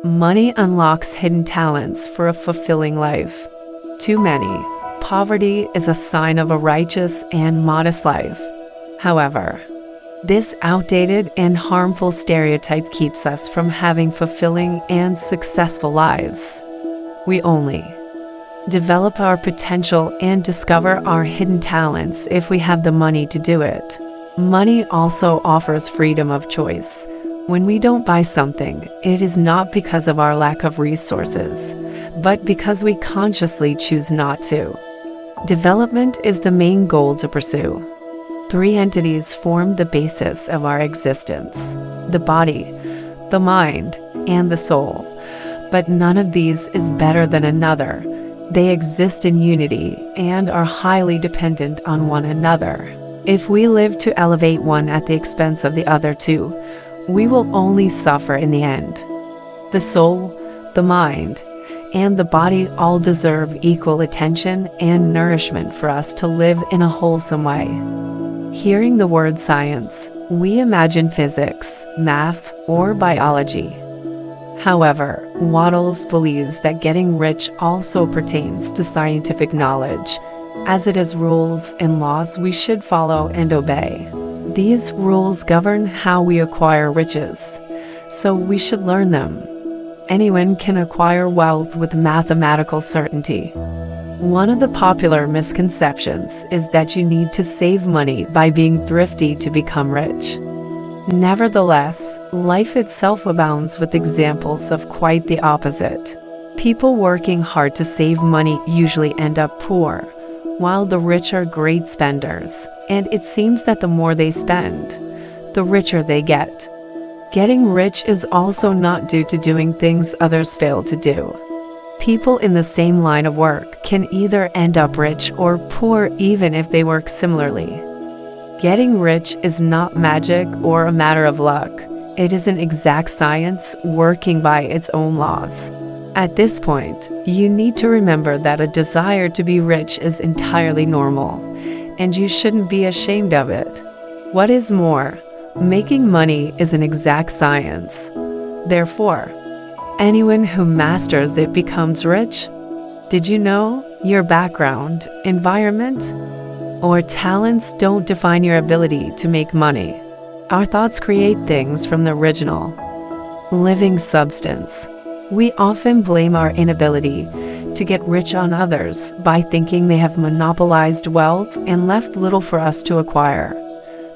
Money unlocks hidden talents for a fulfilling life. To many, poverty is a sign of a righteous and modest life. However, this outdated and harmful stereotype keeps us from having fulfilling and successful lives. We only develop our potential and discover our hidden talents if we have the money to do it. Money also offers freedom of choice. When we don't buy something, it is not because of our lack of resources, but because we consciously choose not to. Development is the main goal to pursue. Three entities form the basis of our existence: the body, the mind, and the soul. But none of these is better than another. They exist in unity and are highly dependent on one another. If we live to elevate one at the expense of the other two, we will only suffer in the end. The soul, the mind, and the body all deserve equal attention and nourishment for us to live in a wholesome way. Hearing the word science, we imagine physics, math, or biology. However, Wattles believes that getting rich also pertains to scientific knowledge, as it has rules and laws we should follow and obey. These rules govern how we acquire riches, so we should learn them. Anyone can acquire wealth with mathematical certainty. One of the popular misconceptions is that you need to save money by being thrifty to become rich. Nevertheless, life itself abounds with examples of quite the opposite. People working hard to save money usually end up poor, while the rich are great spenders, and it seems that the more they spend, the richer they get. Getting rich is also not due to doing things others fail to do. People in the same line of work can either end up rich or poor even if they work similarly. Getting rich is not magic or a matter of luck. It is an exact science working by its own laws. At this point, you need to remember that a desire to be rich is entirely normal, and you shouldn't be ashamed of it. What is more, making money is an exact science. Therefore, anyone who masters it becomes rich. Did you know your background, environment, or talents don't define your ability to make money? Our thoughts create things from the original, living substance. We often blame our inability to get rich on others by thinking they have monopolized wealth and left little for us to acquire.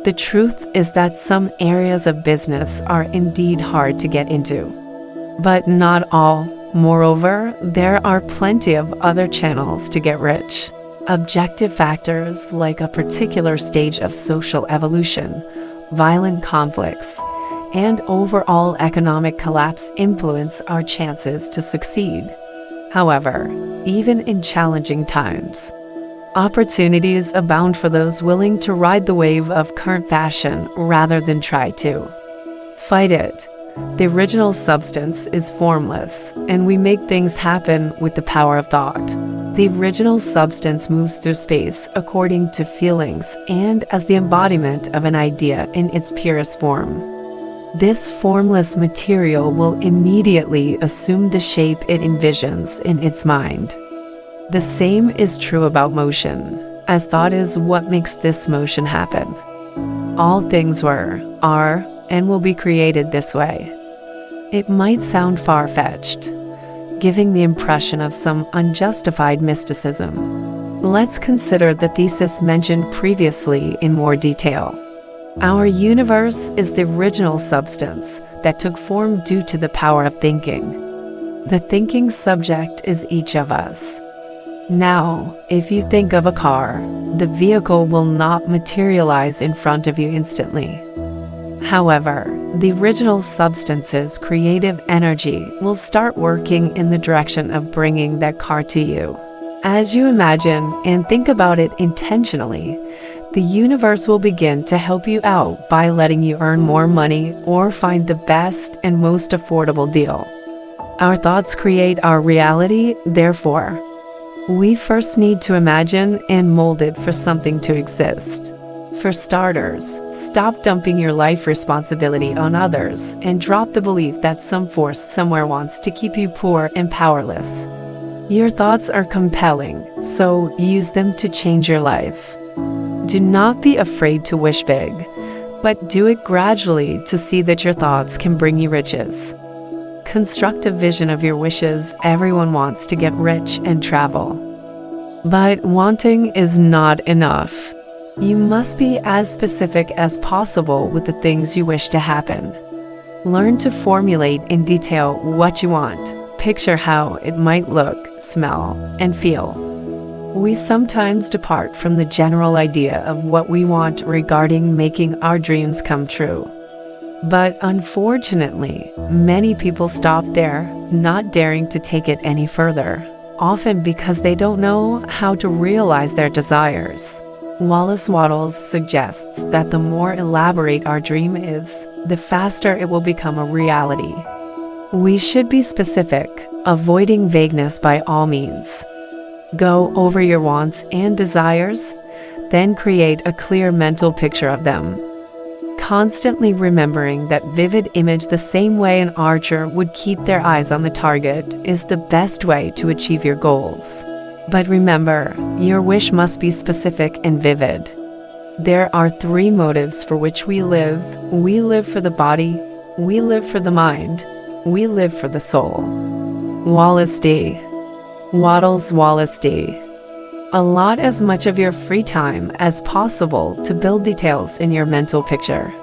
The truth is that some areas of business are indeed hard to get into, but not all. Moreover, there are plenty of other channels to get rich. Objective factors like a particular stage of social evolution, violent conflicts, and overall economic collapse influence our chances to succeed. However, even in challenging times, opportunities abound for those willing to ride the wave of current fashion rather than try to fight it. The original substance is formless, and we make things happen with the power of thought. The original substance moves through space according to feelings and as the embodiment of an idea in its purest form. This formless material will immediately assume the shape it envisions in its mind. The same is true about motion, as thought is what makes this motion happen. All things were, are, and will be created this way. It might sound far-fetched, giving the impression of some unjustified mysticism. Let's consider the thesis mentioned previously in more detail. Our universe is the original substance that took form due to the power of thinking. The thinking subject is each of us. Now, if you think of a car, the vehicle will not materialize in front of you instantly. However, the original substance's creative energy will start working in the direction of bringing that car to you. As you imagine and think about it intentionally, the universe will begin to help you out by letting you earn more money or find the best and most affordable deal. Our thoughts create our reality, therefore, we first need to imagine and mold it for something to exist. For starters, stop dumping your life responsibility on others and drop the belief that some force somewhere wants to keep you poor and powerless. Your thoughts are compelling, so use them to change your life. Do not be afraid to wish big, but do it gradually to see that your thoughts can bring you riches. Construct a vision of your wishes. Everyone wants to get rich and travel. But wanting is not enough. You must be as specific as possible with the things you wish to happen. Learn to formulate in detail what you want. Picture how it might look, smell, and feel. We sometimes depart from the general idea of what we want regarding making our dreams come true. But unfortunately, many people stop there, not daring to take it any further, often because they don't know how to realize their desires. Wallace suggests that the more elaborate our dream is, the faster it will become a reality. We should be specific, avoiding vagueness by all means. Go over your wants and desires, then create a clear mental picture of them. Constantly remembering that vivid image the same way an archer would keep their eyes on the target is the best way to achieve your goals. But remember, your wish must be specific and vivid. There are 3 motives for which we live. We live for the body, we live for the mind, we live for the soul. Wallace D. Wattles. Wallace D. Allot as much of your free time as possible to build details in your mental picture.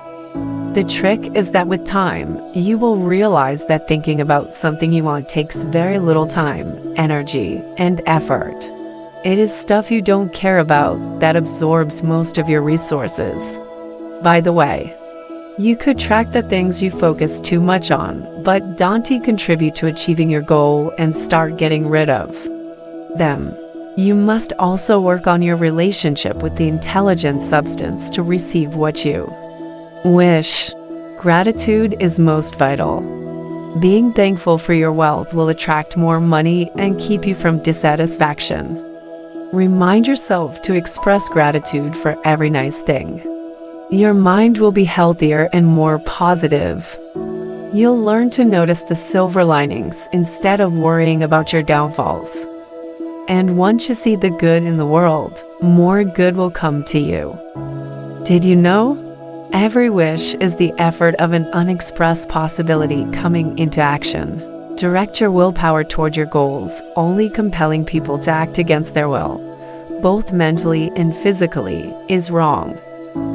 The trick is that with time, you will realize that thinking about something you want takes very little time, energy, and effort. It is stuff you don't care about that absorbs most of your resources. By the way, you could track the things you focus too much on, but don't contribute to achieving your goal and start getting rid of them. You must also work on your relationship with the intelligent substance to receive what you wish. Gratitude is most vital. Being thankful for your wealth will attract more money and keep you from dissatisfaction. Remind yourself to express gratitude for every nice thing. Your mind will be healthier and more positive. You'll learn to notice the silver linings instead of worrying about your downfalls. And once you see the good in the world, more good will come to you. Did you know? Every wish is the effort of an unexpressed possibility coming into action. Direct your willpower toward your goals, only compelling people to act against their will, both mentally and physically, is wrong.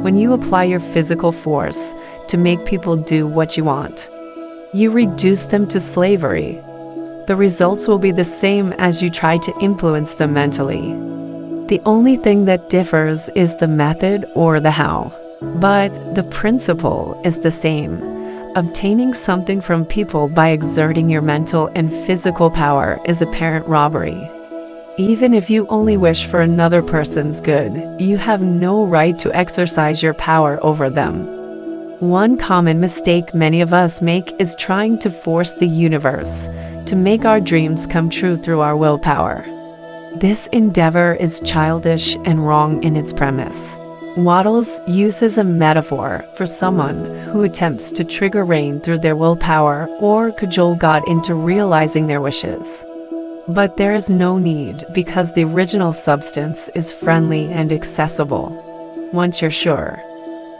When you apply your physical force to make people do what you want, you reduce them to slavery. The results will be the same as you try to influence them mentally. The only thing that differs is the method or the how. But the principle is the same. Obtaining something from people by exerting your mental and physical power is apparent robbery. Even if you only wish for another person's good, you have no right to exercise your power over them. One common mistake many of us make is trying to force the universe to make our dreams come true through our willpower. This endeavor is childish and wrong in its premise. Wattles uses a metaphor for someone who attempts to trigger rain through their willpower or cajole God into realizing their wishes. But there is no need because the original substance is friendly and accessible. Once you're sure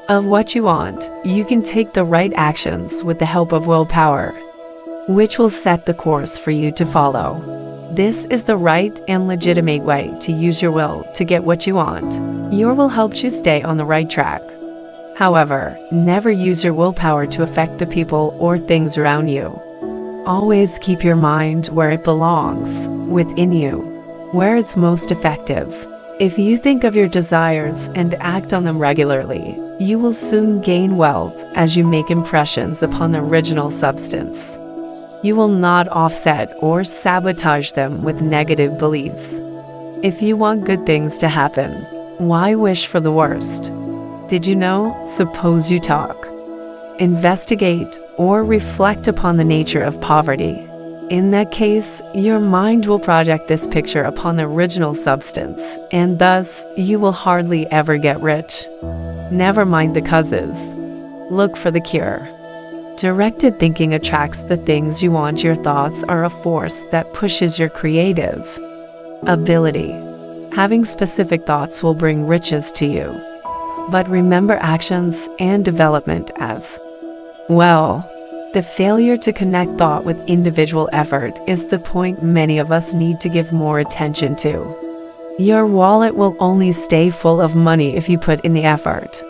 of what you want, you can take the right actions with the help of willpower, which will set the course for you to follow. This is the right and legitimate way to use your will to get what you want. Your will helps you stay on the right track. However, never use your willpower to affect the people or things around you. Always keep your mind where it belongs, within you, where it's most effective. If you think of your desires and act on them regularly, you will soon gain wealth as you make impressions upon the original substance. You will not offset or sabotage them with negative beliefs. If you want good things to happen, why wish for the worst? Did you know? Suppose you talk, investigate, or reflect upon the nature of poverty. In that case, your mind will project this picture upon the original substance, and thus you will hardly ever get rich. Never mind the causes. Look for the cure. Directed thinking attracts the things you want. Your thoughts are a force that pushes your creative ability. Having specific thoughts will bring riches to you. But remember actions and development as well. The failure to connect thought with individual effort is the point many of us need to give more attention to. Your wallet will only stay full of money if you put in the effort.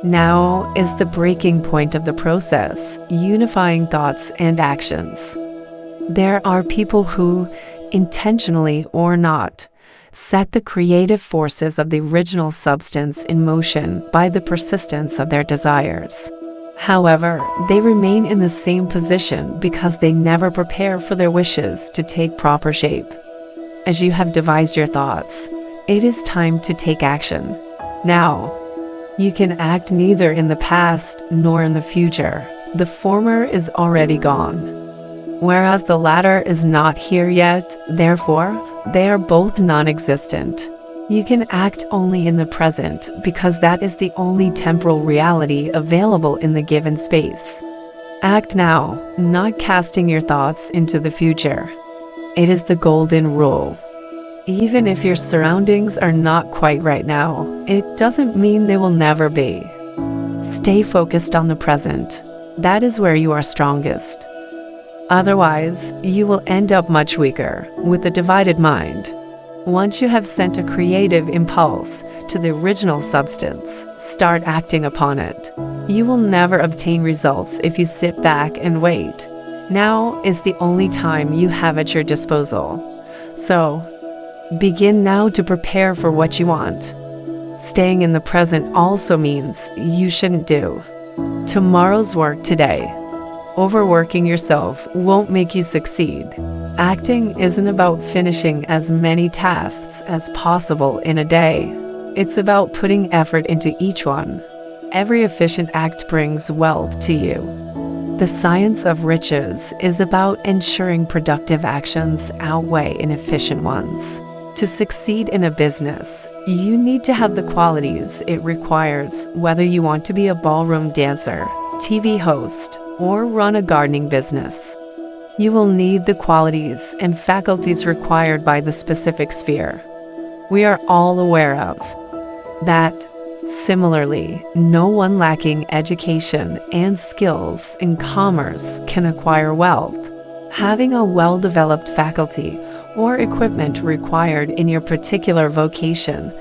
Now is the breaking point of the process, unifying thoughts and actions. There are people who, intentionally or not, set the creative forces of the original substance in motion by the persistence of their desires. However, they remain in the same position because they never prepare for their wishes to take proper shape. As you have devised your thoughts, it is time to take action. Now, you can act neither in the past nor in the future. The former is already gone, whereas the latter is not here yet. Therefore, they are both non-existent. You can act only in the present because that is the only temporal reality available in the given space. Act now, not casting your thoughts into the future. It is the golden rule. Even if your surroundings are not quite right now, it doesn't mean they will never be. Stay focused on the present. That is where you are strongest. Otherwise, you will end up much weaker, with a divided mind. Once you have sent a creative impulse to the original substance, start acting upon it. You will never obtain results if you sit back and wait. Now is the only time you have at your disposal. So, begin now to prepare for what you want. Staying in the present also means you shouldn't do tomorrow's work today. Overworking yourself won't make you succeed. Acting isn't about finishing as many tasks as possible in a day. It's about putting effort into each one. Every efficient act brings wealth to you. The science of riches is about ensuring productive actions outweigh inefficient ones. To succeed in a business, you need to have the qualities it requires, whether you want to be a ballroom dancer, TV host, or run a gardening business. You will need the qualities and faculties required by the specific sphere. We are all aware of that. Similarly, no one lacking education and skills in commerce can acquire wealth. Having a well-developed faculty or equipment required in your particular vocation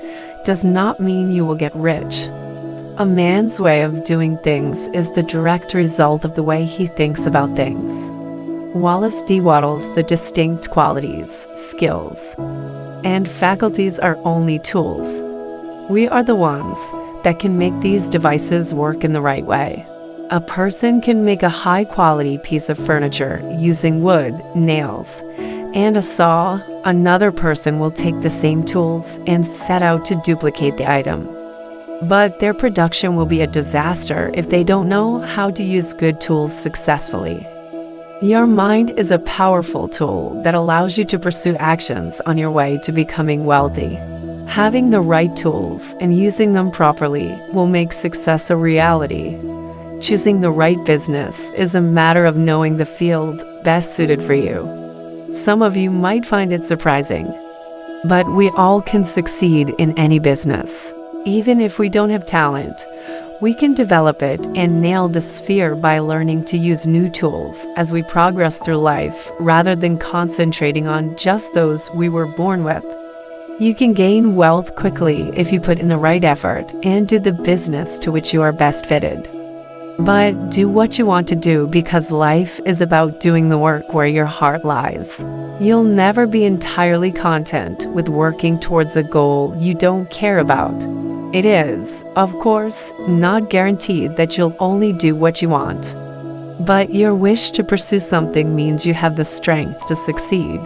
does not mean you will get rich. A man's way of doing things is the direct result of the way he thinks about things. Wallace D. Wattles. The distinct qualities, skills, and faculties are only tools. We are the ones that can make these devices work in the right way. A person can make a high-quality piece of furniture using wood, nails, and a saw. Another person will take the same tools and set out to duplicate the item. But their production will be a disaster if they don't know how to use good tools successfully. Your mind is a powerful tool that allows you to pursue actions on your way to becoming wealthy. Having the right tools and using them properly will make success a reality. Choosing the right business is a matter of knowing the field best suited for you. Some of you might find it surprising, but we all can succeed in any business. Even if we don't have talent, we can develop it and nail the sphere by learning to use new tools as we progress through life rather than concentrating on just those we were born with. You can gain wealth quickly if you put in the right effort and do the business to which you are best fitted. But do what you want to do because life is about doing the work where your heart lies. You'll never be entirely content with working towards a goal you don't care about. It is, of course, not guaranteed that you'll only do what you want. But your wish to pursue something means you have the strength to succeed.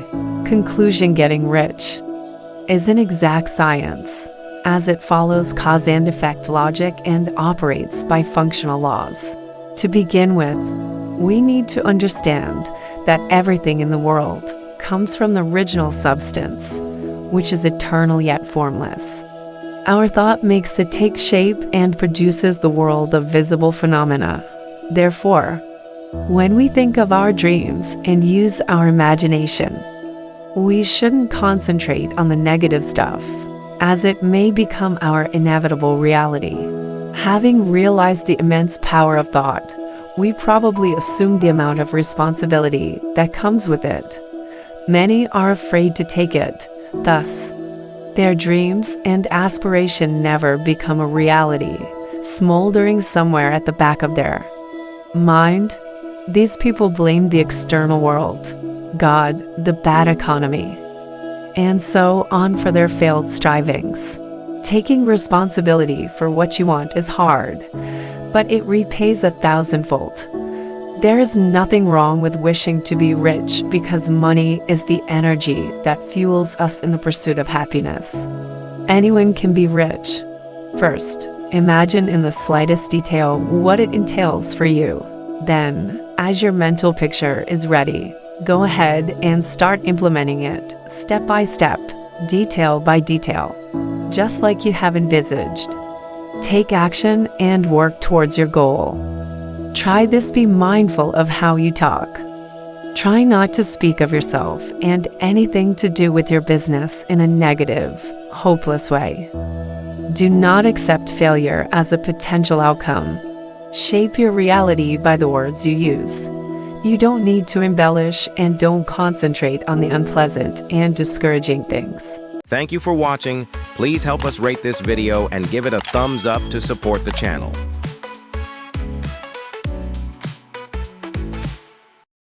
Conclusion: getting rich is an exact science, as it follows cause and effect logic and operates by functional laws. To begin with, we need to understand that everything in the world comes from the original substance, which is eternal yet formless. Our thought makes it take shape and produces the world of visible phenomena. Therefore, when we think of our dreams and use our imagination, we shouldn't concentrate on the negative stuff, as it may become our inevitable reality. Having realized the immense power of thought, we probably assume the amount of responsibility that comes with it. Many are afraid to take it, thus, their dreams and aspiration never become a reality, smoldering somewhere at the back of their mind. These people blame the external world, God, the bad economy, and so on for their failed strivings. Taking responsibility for what you want is hard, but it repays 1,000-fold. There is nothing wrong with wishing to be rich because money is the energy that fuels us in the pursuit of happiness. Anyone can be rich. First, imagine in the slightest detail what it entails for you. Then, as your mental picture is ready, go ahead and start implementing it step by step, detail by detail, just like you have envisaged. Take action and work towards your goal. Try this. Be mindful of how you talk. Try not to speak of yourself and anything to do with your business in a negative, hopeless way. Do not accept failure as a potential outcome. Shape your reality by the words you use. You don't need to embellish and don't concentrate on the unpleasant and discouraging things. Thank you for watching. Please help us rate this video and give it a thumbs up to support the channel.